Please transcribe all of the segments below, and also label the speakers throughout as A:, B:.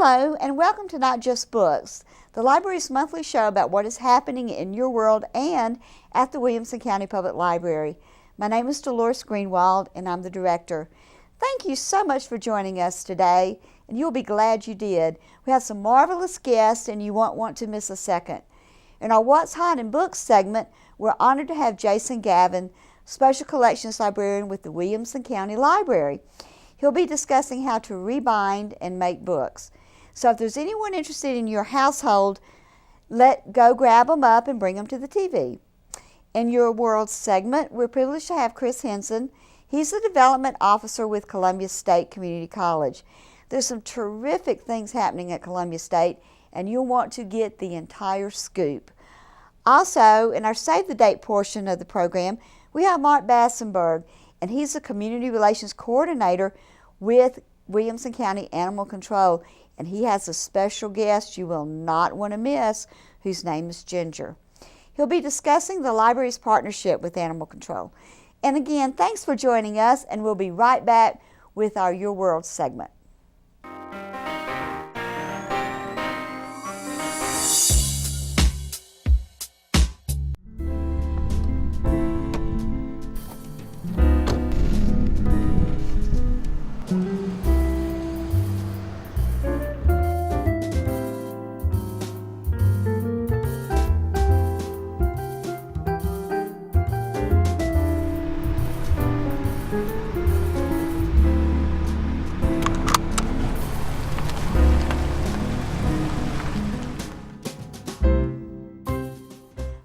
A: Hello, and welcome to Not Just Books, the library's monthly show about what is happening in your world and at the Williamson County Public Library. My name is Dolores Greenwald, and I'm the director. Thank you so much for joining us today, and you'll be glad you did. We have some marvelous guests, and you won't want to miss a second. In our What's Hot in Books segment, we're honored to have Gavin, Special Collections Librarian with the Williamson County Library. He'll be discussing how to rebind and make books. So if there's anyone interested in your household, go grab them up and bring them to the TV. In your World segment, we're privileged to have Chris Hensen. He's the Development Officer with Columbia State Community College. There's some terrific things happening at Columbia State, and you'll want to get the entire scoop. Also, in our Save the Date portion of the program, we have Mark Basenberg, and he's the Community Relations Coordinator with Williamson County Animal Control. And he has a special guest you will not want to miss, whose name is Ginger. He'll be discussing the library's partnership with Animal Control. And again, thanks for joining us, and we'll be right back with our Your World segment.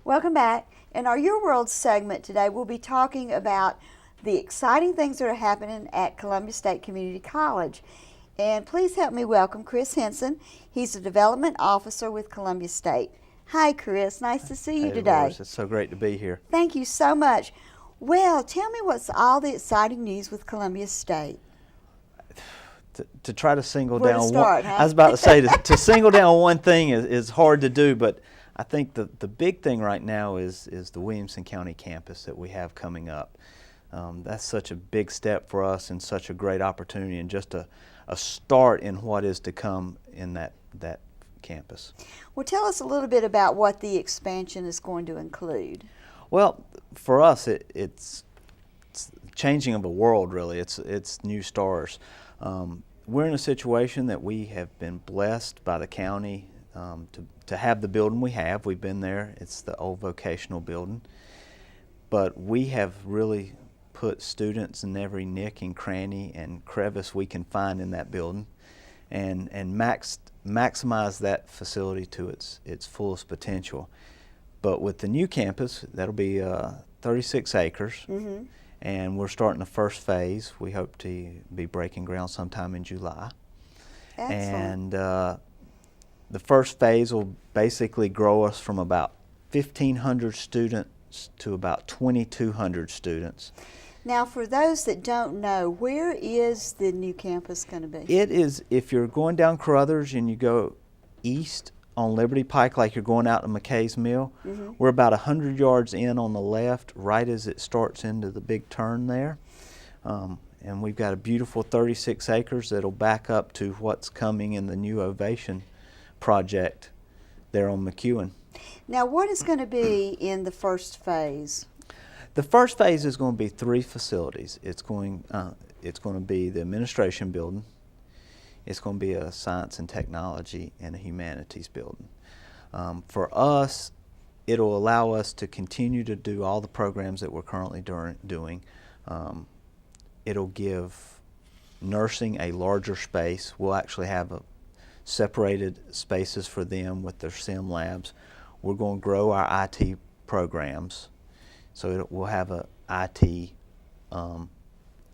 A: Welcome back. In our Your World segment today, we'll be talking about the exciting things that are happening at Columbia State Community College. And please help me welcome Chris Hensen. He's the Development Officer with Columbia State. Hi, Chris. Nice to see you today.
B: Dolores, it's so great to be here.
A: Thank you so much. Well, tell me what's all the exciting news with Columbia State.
B: To try to single
A: Where
B: down
A: to start,
B: one,
A: huh?
B: I was about to say to single down one thing is hard to do, but I think the big thing right now is the Williamson County campus that we have coming up. That's such a big step for us and such a great opportunity, and just a start in what is to come in that campus.
A: Well, tell us a little bit about what the expansion is going to include.
B: Well, for us, it's changing of the world, really. It's new stars. We're in a situation that we have been blessed by the county to have the building we have. We've been there. It's the old vocational building. But we have really put students in every nick and cranny and crevice we can find in that building, and maximize that facility to its fullest potential. But with the new campus, that'll be 36 acres. Mm-hmm. And we're starting the first phase. We hope to be breaking ground sometime in July.
A: Excellent.
B: And the first phase will basically grow us from about 1,500 students to about 2,200 students.
A: Now, for those that don't know, where is the new campus going to be?
B: It is, if you're going down Carruthers and you go east on Liberty Pike like you're going out to McKay's Mill, mm-hmm. We're about 100 yards in on the left, right as it starts into the big turn there. And we've got a beautiful 36 acres that'll back up to what's coming in the new Ovation project there on McEwen.
A: Now, what is going to be in the first phase?
B: The first phase is going to be 3 facilities. It's going to be the administration building. It's going to be a science and technology and a humanities building. For us, it'll allow us to continue to do all the programs that we're currently doing. It'll give nursing a larger space. We'll actually have separated spaces for them with their SIM labs. We're going to grow our IT programs, so we'll have a IT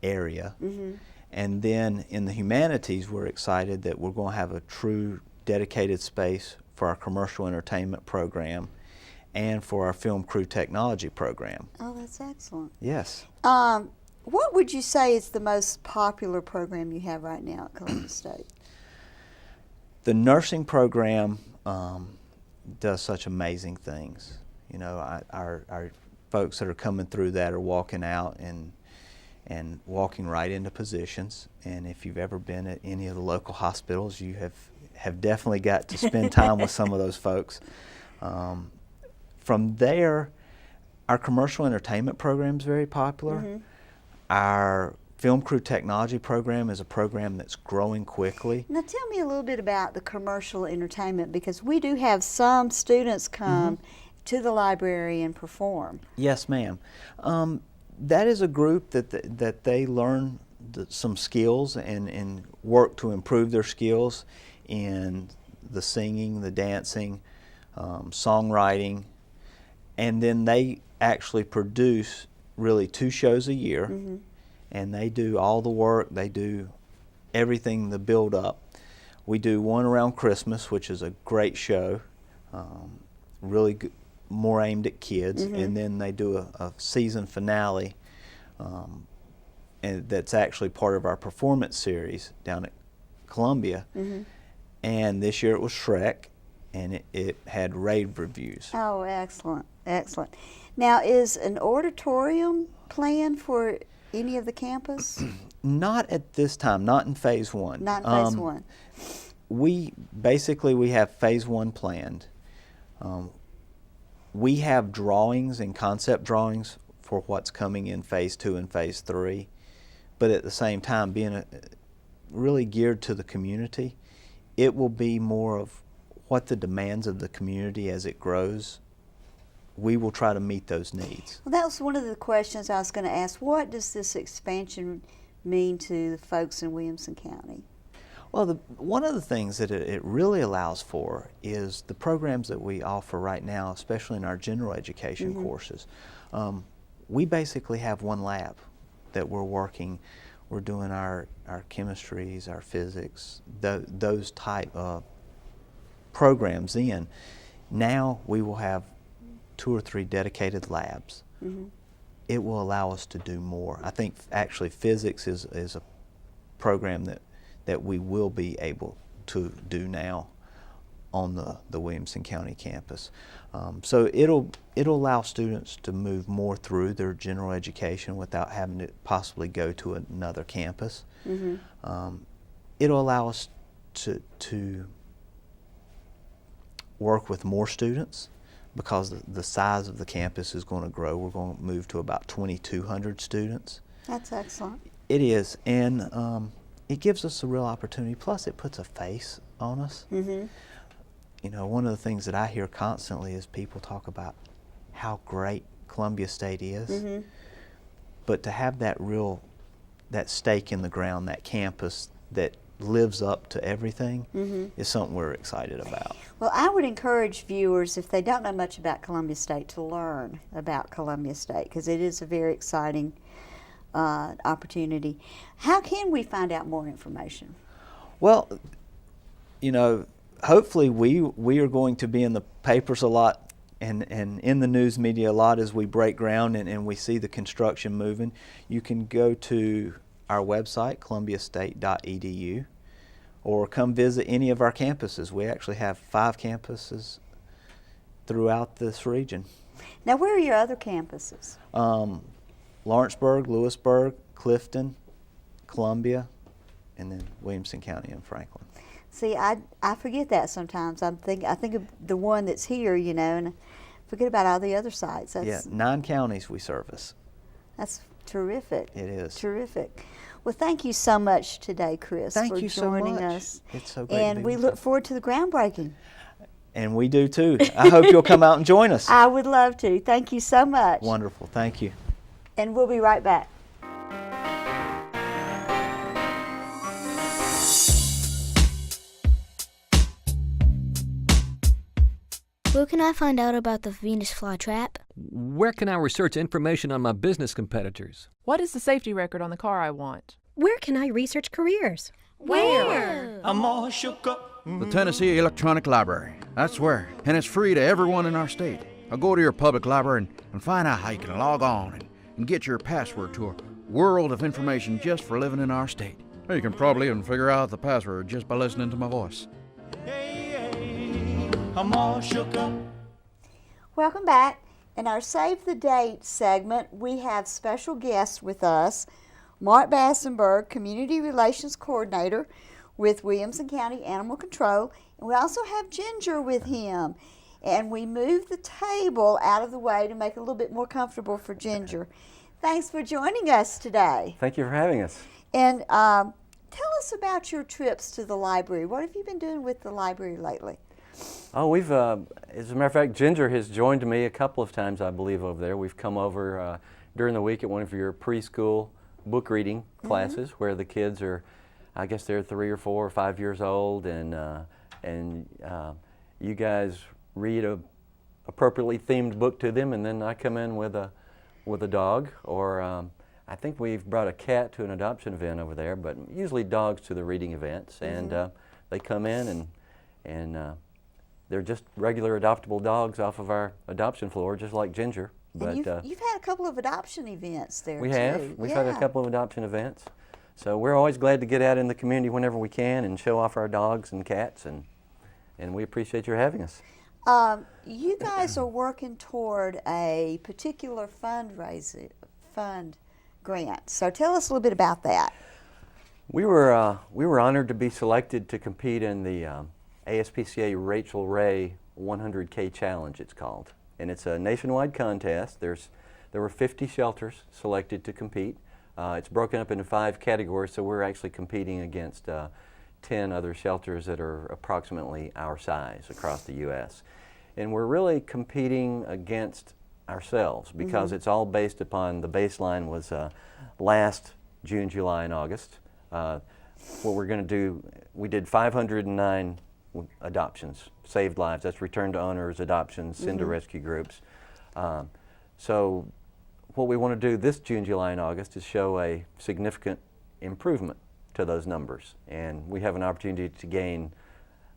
B: area. Mm-hmm. And then in the humanities, we're excited that we're going to have a true dedicated space for our commercial entertainment program and for our film crew technology program.
A: Oh, that's excellent.
B: Yes.
A: What would you say is the most popular program you have right now at Columbia State?
B: The nursing program does such amazing things. You know, our folks that are coming through that are walking out and walking right into positions. And if you've ever been at any of the local hospitals, you have have definitely got to spend time with some of those folks. From there, our commercial entertainment program is very popular.
A: Mm-hmm.
B: Our film crew technology program is a program that's growing quickly.
A: Now tell me a little bit about the commercial entertainment, because we do have some students come to the library and perform.
B: Yes, ma'am. That is a group that they learn some skills and work to improve their skills in the singing, the dancing, songwriting, and then they actually produce really 2 shows a year, and they do all the work, they do everything, the build up. We do one around Christmas, which is a great show, really good, more aimed at kids, and then they do a season finale, and that's actually part of our performance series down at Columbia. And this year it was Shrek, and it had rave reviews.
A: Oh, excellent, excellent. Now, is an auditorium planned for any of the campus?
B: Not at this time, not in phase 1.
A: Not in phase 1.
B: We have phase 1 planned. We have drawings and concept drawings for what's coming in phase 2 and phase 3, but at the same time, being really geared to the community, it will be more of what the demands of the community as it grows. We will try to meet those needs.
A: Well, that was one of the questions I was going to ask. What does this expansion mean to the folks in Williamson County?
B: Well, one of the things that it really allows for is the programs that we offer right now, especially in our general education courses. We basically have one lab that we're working. We're doing our chemistries, our physics, those type of programs in. Now we will have 2 or 3 dedicated labs. It will allow us to do more. I think actually physics is a program that we will be able to do now on the Williamson County campus. So it'll allow students to move more through their general education without having to possibly go to another campus. It'll allow us to work with more students, because the size of the campus is going to grow. We're going to move to about 2,200 students.
A: That's excellent.
B: It is, and it gives us a real opportunity. Plus, it puts a face on us. You know, one of the things that I hear constantly is people talk about how great Columbia State is, but to have that stake in the ground, that campus that lives up to everything, is something we're excited about.
A: Well, I would encourage viewers, if they don't know much about Columbia State, to learn about Columbia State, because it is a very exciting opportunity. How can we find out more information?
B: Well, you know, hopefully we are going to be in the papers a lot and in the news media a lot as we break ground and we see the construction moving. You can go to our website, columbiastate.edu, or come visit any of our campuses. We actually have 5 campuses throughout this region.
A: Now, where are your other campuses?
B: Lawrenceburg, Lewisburg, Clifton, Columbia, and then Williamson County and Franklin.
A: See, I forget that sometimes. I think of the one that's here, you know, and I forget about all the other sites.
B: Yeah, 9 counties we service.
A: That's terrific.
B: It is.
A: Terrific. Well, thank you so much today, Chris,
B: for
A: joining
B: so much.
A: us.
B: It's so great.
A: And we look forward to the groundbreaking.
B: And we do too. I hope you'll come out and join us.
A: I would love to. Thank you so much.
B: Wonderful. Thank you.
A: And we'll be right back.
C: Where can I find out about the Venus flytrap?
D: Where can I research information on my business competitors?
E: What is the safety record on the car I want?
F: Where can I research careers?
E: Where?
G: I'm all shook up.
H: The Tennessee Electronic Library. That's where. And it's free to everyone in our state. Now go to your public library and find out how you can log on and get your password to a world of information just for living in our state. Or you can probably even figure out the password just by listening to my voice.
G: I'm all shook up.
A: Welcome back. In our Save the Date segment, we have special guests with us. Mark Basenberg, Community Relations Coordinator with Williamson County Animal Control, and we also have Ginger with him. And we moved the table out of the way to make it a little bit more comfortable for Ginger. Thanks for joining us today.
I: Thank you for having us.
A: And tell us about your trips to the library. What have you been doing with the library lately?
I: Oh, we've, as a matter of fact, Ginger has joined me a couple of times, I believe, over there. We've come over during the week at one of your preschool book reading classes where the kids are, I guess they're 3 or 4 or 5 years old, and you guys read a appropriately themed book to them, and then I come in with a dog, or I think we've brought a cat to an adoption event over there, but usually dogs to the reading events, and they come in and they're just regular adoptable dogs off of our adoption floor, just like Ginger. But
A: and you've had a couple of adoption events there,
I: we
A: too.
I: have. We've had a couple of adoption events. So we're always glad to get out in the community whenever we can and show off our dogs and cats, and we appreciate your having us.
A: You guys are working toward a particular fund grant. So tell us a little bit about that.
I: We were honored to be selected to compete in the ASPCA Rachel Ray 100K Challenge, it's called. And it's a nationwide contest. There were 50 shelters selected to compete. It's broken up into 5 categories, so we're actually competing against 10 other shelters that are approximately our size across the U.S. And we're really competing against ourselves because it's all based upon, the baseline was last June, July, and August. What we're going to do, we did 509 adoptions, saved lives. That's return to owners, adoptions, send to rescue groups. So what we want to do this June, July, and August is show a significant improvement to those numbers. And we have an opportunity to gain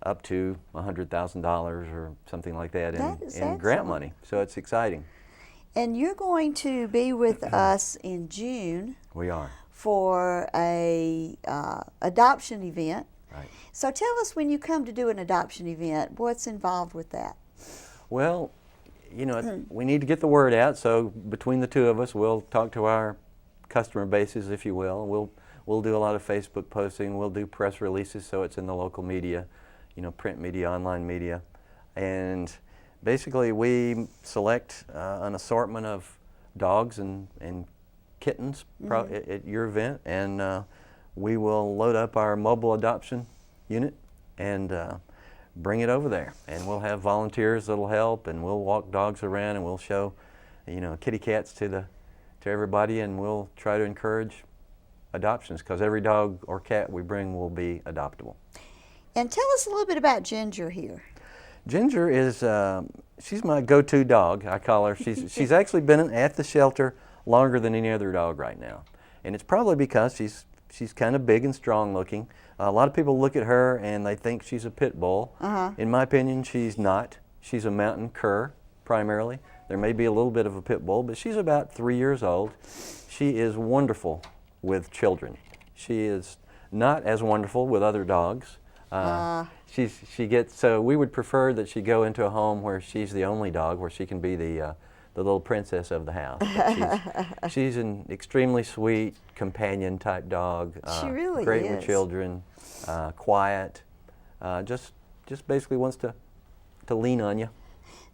I: up to $100,000 or something like that in grant money. So it's exciting.
A: And you're going to be with us in June.
I: We are.
A: For a adoption event.
I: Right.
A: So tell us, when you come to do an adoption event, what's involved with that?
I: Well, you know, we need to get the word out, so between the two of us, we'll talk to our customer bases, if you will. We'll do a lot of Facebook posting, we'll do press releases so it's in the local media, you know, print media, online media. And basically we select an assortment of dogs and kittens at your event, and we will load up our mobile adoption unit and bring it over there, and we'll have volunteers that'll help, and we'll walk dogs around, and we'll show, you know, kitty cats to everybody, and we'll try to encourage adoptions, because every dog or cat we bring will be adoptable.
A: And tell us a little bit about Ginger here.
I: Ginger is she's my go-to dog, I call her. She's actually been at the shelter longer than any other dog right now, and it's probably because she's kind of big and strong looking. A lot of people look at her and they think she's a pit bull. In my opinion, she's not. She's a mountain cur primarily. There may be a little bit of a pit bull, but she's about 3 years old. She is wonderful with children. She is not as wonderful with other dogs. She gets, so we would prefer that she go into a home where she's the only dog, where she can be the little princess of the house. She's an extremely sweet companion type dog.
A: She really
I: great
A: is.
I: with children, quiet, just basically wants to lean on you.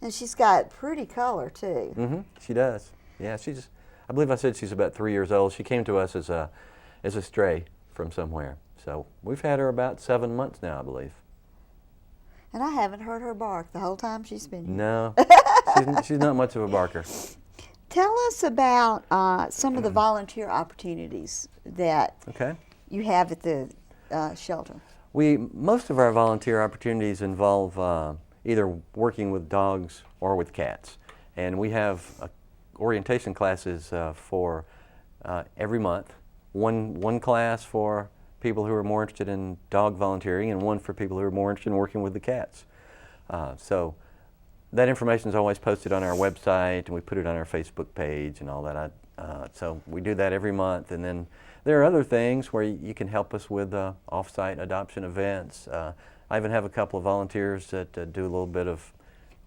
A: And she's got pretty color too.
I: She does. Yeah, I believe I said she's about 3 years old. She came to us as a stray from somewhere. So we've had her about 7 months now, I believe.
A: And I haven't heard her bark the whole time she's been here.
I: No, she's not much of a barker.
A: Tell us about some of the volunteer opportunities that you have at the shelter.
I: Most of our volunteer opportunities involve either working with dogs or with cats. And we have orientation classes for every month. One class for people who are more interested in dog volunteering, and one for people who are more interested in working with the cats. So that information is always posted on our website, and we put it on our Facebook page and all that. So we do that every month, and then there are other things where you can help us with off-site adoption events. I even have a couple of volunteers that do a little bit of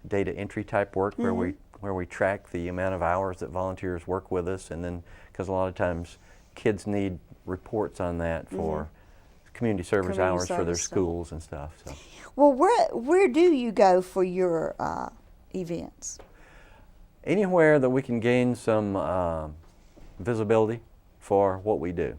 I: data entry type work where we track the amount of hours that volunteers work with us, and then because a lot of times kids need reports on that for community service
A: Community
I: hours for their
A: service stuff.
I: schools and stuff. So.
A: Well, where do you go for your events?
I: Anywhere that we can gain some visibility for what we do.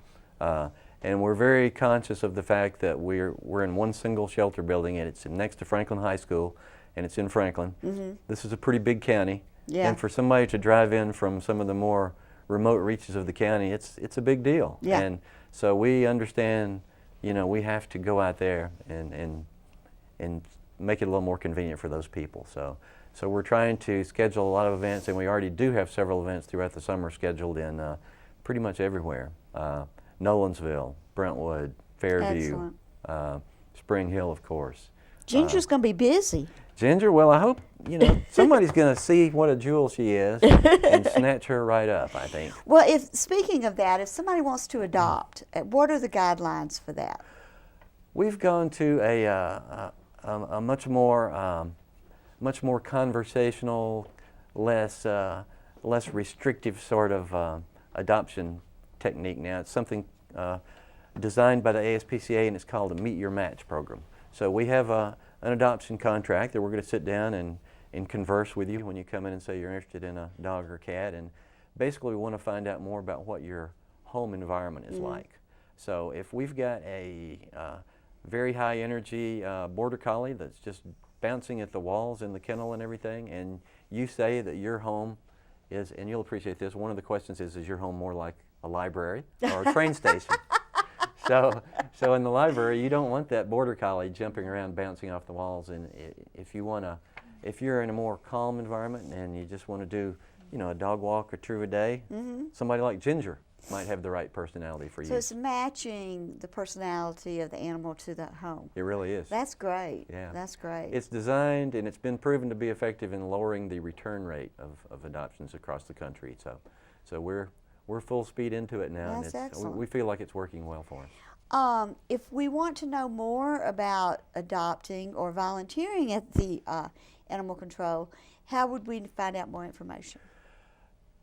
I: And we're very conscious of the fact that we're in one single shelter building, and it's next to Franklin High School, and it's in Franklin.
A: Mm-hmm.
I: This is a pretty big county.
A: Yeah.
I: And for somebody to drive in from some of the more remote reaches of the county, it's a big deal.
A: Yeah.
I: And so we understand, we have to go out there and make it a little more convenient for those people. So we're trying to schedule a lot of events, and we already do have several events throughout the summer scheduled in pretty much everywhere. Nolensville, Brentwood, Fairview, Spring Hill, of course.
A: Ginger's going to be busy.
I: Ginger, well, I hope, somebody's going to see what a jewel she is and snatch her right up, I think.
A: Well, speaking of that, if somebody wants to adopt, what are the guidelines for that?
I: We've gone to a much more conversational, less restrictive sort of adoption technique now. It's something designed by the ASPCA, and it's called a Meet Your Match program. So we have an adoption contract that we're going to sit down and converse with you when you come in and say you're interested in a dog or cat, and basically we want to find out more about what your home environment is like. So if we've got a very high energy border collie that's just bouncing at the walls in the kennel and everything, and you say that your home is, and you'll appreciate this, one of the questions is your home more like a library or a train station? So in the library, you don't want that border collie jumping around, bouncing off the walls. And if you're in a more calm environment and you just want to do, a dog walk or two a day, somebody like Ginger might have the right personality for you.
A: So it's matching the personality of the animal to the home.
I: It really is.
A: That's great.
I: Yeah.
A: That's great.
I: It's designed, and it's been proven to be effective in lowering the return rate of adoptions across the country. So we're full speed into it now.
A: That's
I: and
A: excellent.
I: We feel like it's working well for us.
A: If we want to know more about adopting or volunteering at the animal control, how would we find out more information?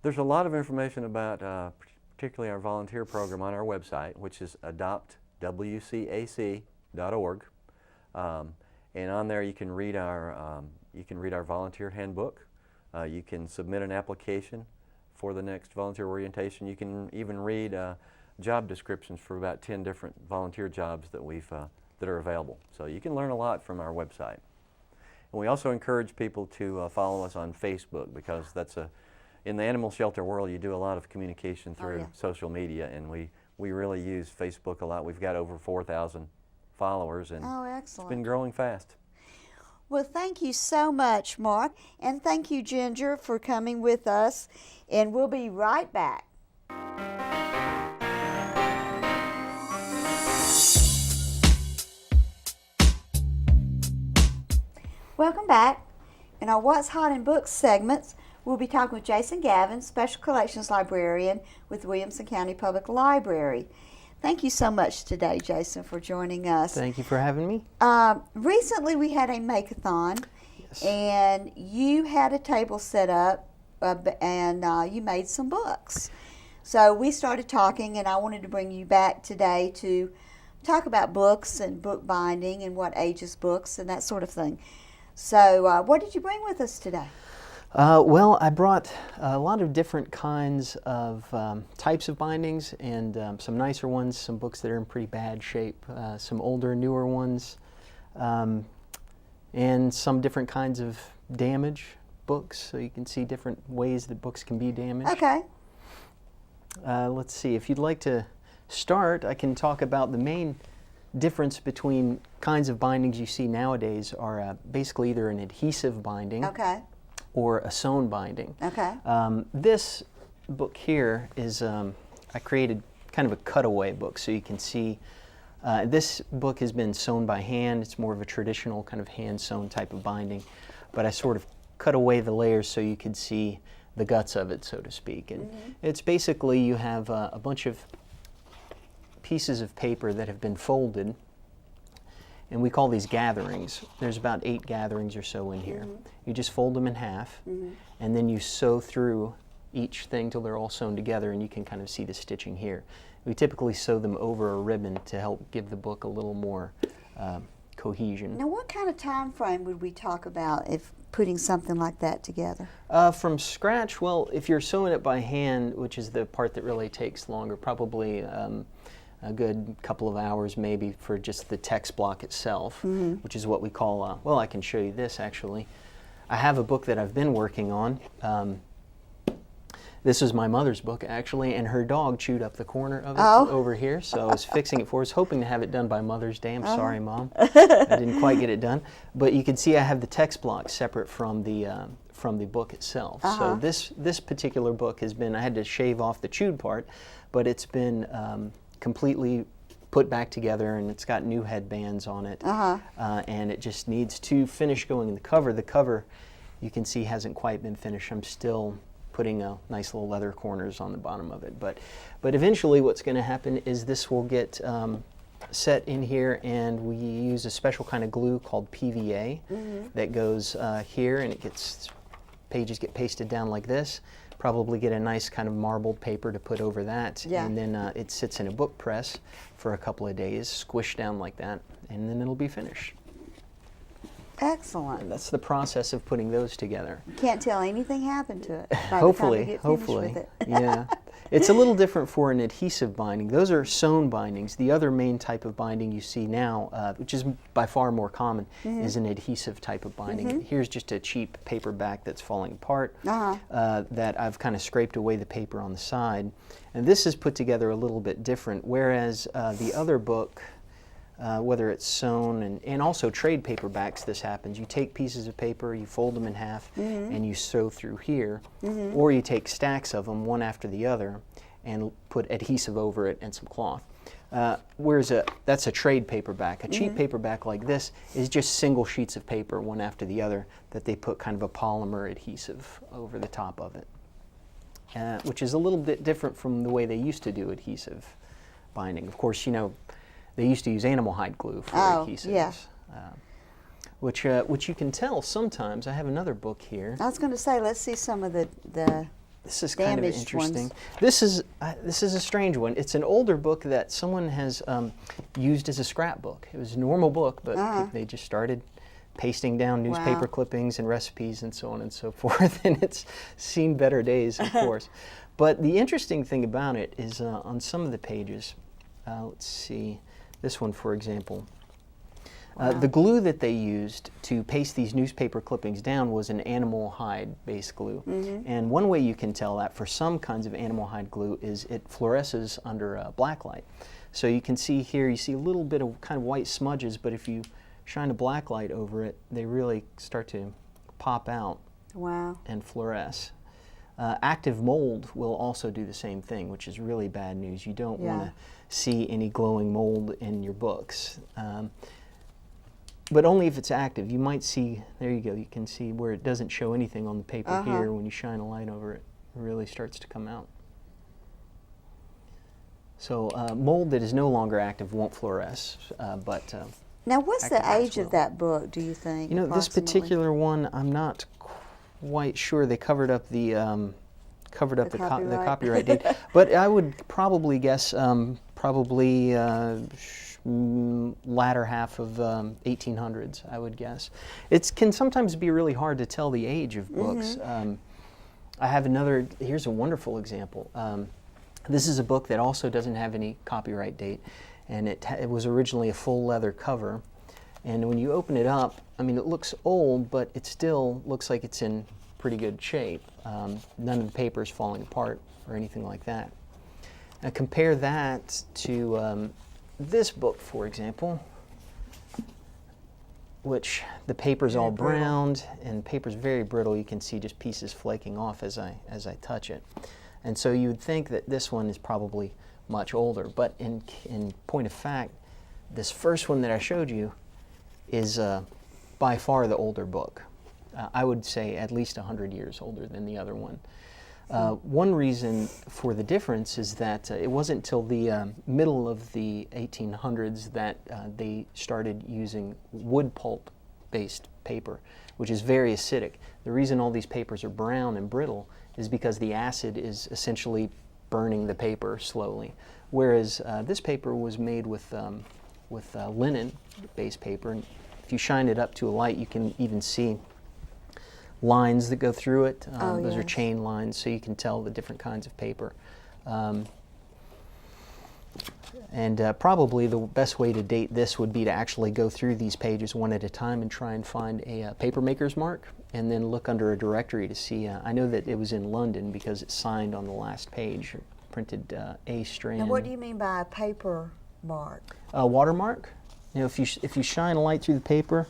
I: There's a lot of information about particularly our volunteer program on our website, which is adoptwcac.org. And on there you can read our volunteer handbook. You can submit an application for the next volunteer orientation. You can even read job descriptions for about 10 different volunteer jobs that that are available. So you can learn a lot from our website. And we also encourage people to follow us on Facebook, because in the animal shelter world, you do a lot of communication through social media, and we really use Facebook a lot. We've got over 4,000 followers, and it's been growing fast.
A: Well, thank you so much, Mark, and thank you, Ginger, for coming with us, and we'll be right back. Welcome back. In our What's Hot in Books segments, we'll be talking with Jason Gavin, Special Collections Librarian with Williamson County Public Library. Thank you so much today, Jason, for joining us.
J: Thank you for having me.
A: Recently we had a make-a-thon, and you had a table set up, and you made some books. So we started talking, and I wanted to bring you back today to talk about books and book binding and what ages books and that sort of thing. So what did you bring with us today?
J: Well, I brought a lot of different kinds of types of bindings, and some nicer ones, some books that are in pretty bad shape, some older, newer ones, and some different kinds of damage books, so you can see different ways that books can be damaged.
A: Okay.
J: Let's see, if you'd like to start, I can talk about the main difference between kinds of bindings you see nowadays are basically either an adhesive binding or a sewn binding.
A: Okay.
J: This book here is, I created kind of a cutaway book, so you can see this book has been sewn by hand. It's more of a traditional kind of hand sewn type of binding, but I sort of cut away the layers so you could see the guts of it, so to speak. And it's basically, you have a bunch of pieces of paper that have been folded, and we call these gatherings. There's about 8 gatherings or so in here. You just fold them in half, and then you sew through each thing till they're all sewn together, and you can kind of see the stitching here. We typically sew them over a ribbon to help give the book a little more cohesion.
A: Now, what kind of time frame would we talk about if putting something like that together?
J: From scratch, well, if you're sewing it by hand, which is the part that really takes longer, probably a good couple of hours maybe for just the text block itself, which is what we call, well, I can show you this actually. I have a book that I've been working on. This is my mother's book actually, and her dog chewed up the corner of it over here, so I was fixing it for us, hoping to have it done by Mother's Day. I'm sorry, Mom. I didn't quite get it done. But you can see I have the text block separate from the book itself. So this particular book has been, I had to shave off the chewed part, but it's been completely put back together, and it's got new headbands on it, and it just needs to finish going in the cover. The cover, you can see, hasn't quite been finished. I'm still putting nice little leather corners on the bottom of it, but eventually what's going to happen is this will get set in here, and we use a special kind of glue called PVA that goes here, and pages get pasted down like this. Probably get a nice kind of marbled paper to put over that, and then it sits in a book press for a couple of days, squished down like that, and then it'll be finished.
A: Excellent.
J: And that's the process of putting those together.
A: You can't tell anything happened to it.
J: Hopefully. With it. Yeah. It's a little different for an adhesive binding. Those are sewn bindings. The other main type of binding you see now, which is by far more common, is an adhesive type of binding. Here's just a cheap paperback that's falling apart that I've kind of scraped away the paper on the side. And this is put together a little bit different, whereas the other book, whether it's sewn and also trade paperbacks, this happens. You take pieces of paper, you fold them in half, and you sew through here, or you take stacks of them one after the other and put adhesive over it and some cloth. Whereas that's a trade paperback. A cheap paperback like this is just single sheets of paper one after the other that they put kind of a polymer adhesive over the top of it, which is a little bit different from the way they used to do adhesive binding. Of course, you know, they used to use animal hide glue for adhesives, which you can tell sometimes. I have another book here.
A: I was going to say, let's see some of the
J: This is kind of interesting.
A: Ones.
J: This is a strange one. It's an older book that someone has used as a scrapbook. It was a normal book, but they just started pasting down newspaper clippings and recipes and so on and so forth, and it's seen better days, of course. But the interesting thing about it is on some of the pages, let's see, this one, for example. The glue that they used to paste these newspaper clippings down was an animal hide-based glue. And one way you can tell that for some kinds of animal hide glue is it fluoresces under black light. So you can see here, you see a little bit of kind of white smudges, but if you shine a black light over it, they really start to pop out and fluoresce. Active mold will also do the same thing, which is really bad news. You don't want to see any glowing mold in your books. But only if it's active. You might see, there you go, you can see where it doesn't show anything on the paper here. When you shine a light over it, it really starts to come out. So mold that is no longer active won't fluoresce, but
A: now what's the age of that book, do you think?
J: You know, this particular one, I'm not quite sure. They covered up the copyright date, but I would probably guess latter half of 1800s, I would guess. It can sometimes be really hard to tell the age of books. I have another, here's a wonderful example. This is a book that also doesn't have any copyright date, and it was originally a full leather cover. And when you open it up, I mean, it looks old, but it still looks like it's in pretty good shape. None of the paper is falling apart or anything like that. Now compare that to this book, for example, which the paper's all browned and paper's very brittle. You can see just pieces flaking off as I touch it. And so you would think that this one is probably much older, but in point of fact, this first one that I showed you is by far the older book. I would say at least 100 years older than the other one. One reason for the difference is that it wasn't until the middle of the 1800s that they started using wood pulp-based paper, which is very acidic. The reason all these papers are brown and brittle is because the acid is essentially burning the paper slowly. Whereas this paper was made with linen-based paper, and if you shine it up to a light, you can even see lines that go through it. Those are chain lines, so you can tell the different kinds of paper. Probably the best way to date this would be to actually go through these pages one at a time and try and find a paper maker's mark, and then look under a directory to see. I know that it was in London because it's signed on the last page, printed A strand.
A: Now, what do you mean by a paper mark?
J: A watermark. You know, if you shine a light through the paper,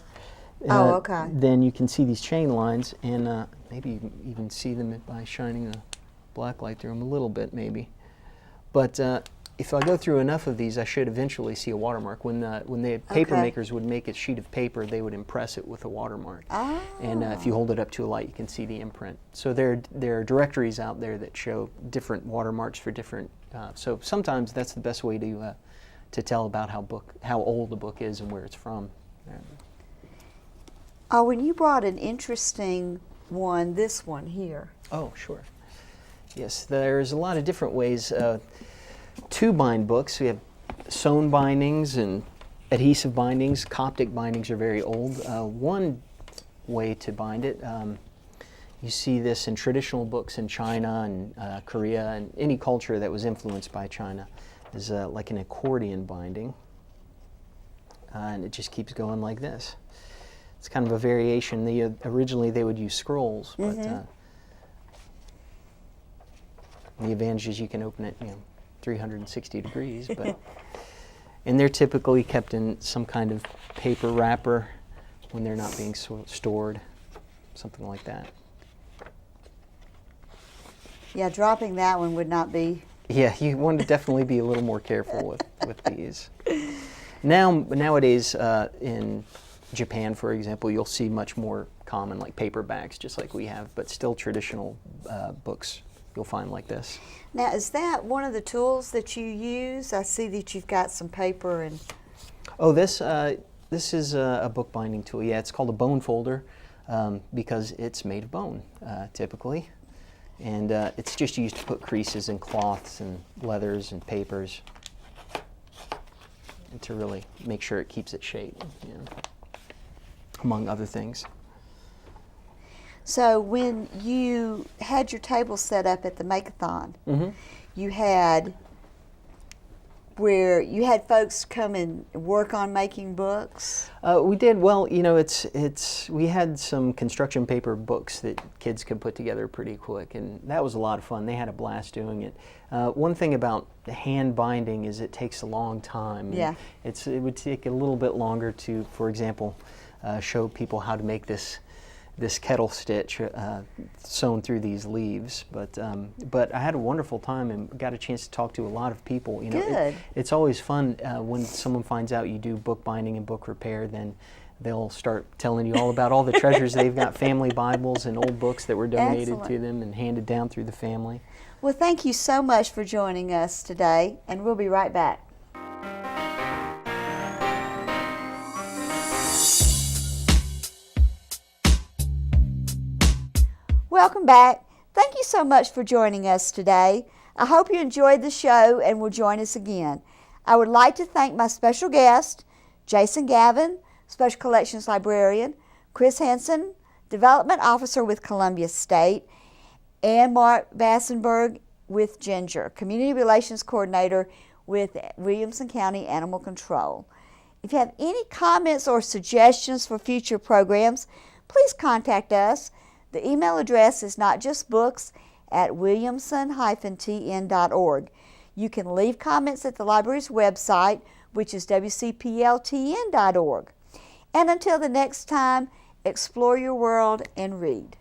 A: okay.
J: then you can see these chain lines, and maybe you can even see them by shining a black light through them a little bit, maybe. But if I go through enough of these, I should eventually see a watermark. When the paper makers would make a sheet of paper, they would impress it with a watermark.
A: Oh.
J: And if you hold it up to a light, you can see the imprint. So there are directories out there that show different watermarks for different. So sometimes that's the best way to tell about how old the book is and where it's from.
A: Oh, and you brought an interesting one, this one here.
J: Oh, sure. Yes, there's a lot of different ways to bind books. We have sewn bindings and adhesive bindings. Coptic bindings are very old. One way to bind it, you see this in traditional books in China and Korea and any culture that was influenced by China, is like an accordion binding. And it just keeps going like this. It's kind of a variation. Originally they would use scrolls, but the advantage is you can open it 360 degrees, but and they're typically kept in some kind of paper wrapper when they're not being stored, something like that.
A: Yeah, dropping that one would not be.
J: Yeah, you want to definitely be a little more careful with these. Nowadays in Japan, for example, you'll see much more common like paperbacks, just like we have, but still traditional books you'll find like this.
A: Now, is that one of the tools that you use? I see that you've got some paper and.
J: Oh, this is a bookbinding tool. Yeah, it's called a bone folder because it's made of bone, typically. And it's just used to put creases in cloths and leathers and papers and to really make sure it keeps its shape, among other things.
A: So when you had your table set up at the Make-a-thon, you had folks come and work on making books?
J: We did. Well, we had some construction paper books that kids could put together pretty quick, and that was a lot of fun. They had a blast doing it. One thing about hand binding is it takes a long time.
A: Yeah.
J: It would take a little bit longer to, for example, show people how to make this kettle stitch sewn through these leaves, but I had a wonderful time and got a chance to talk to a lot of people.
A: Good.
J: It's always fun when someone finds out you do bookbinding and book repair. Then they'll start telling you all about all the treasures they've got, family Bibles and old books that were donated to them and handed down through the family.
A: Well, thank you so much for joining us today, and we'll be right back. Welcome back. Thank you so much for joining us today. I hope you enjoyed the show and will join us again. I would like to thank my special guest, Jason Gavin, Special Collections Librarian, Chris Hensen, Development Officer with Columbia State, and Mark Basenberg with Ginger, Community Relations Coordinator with Williamson County Animal Control. If you have any comments or suggestions for future programs, please contact us. The email address is notjustbooks@williamson-tn.org. You can leave comments at the library's website, which is wcpltn.org. And until the next time, explore your world and read.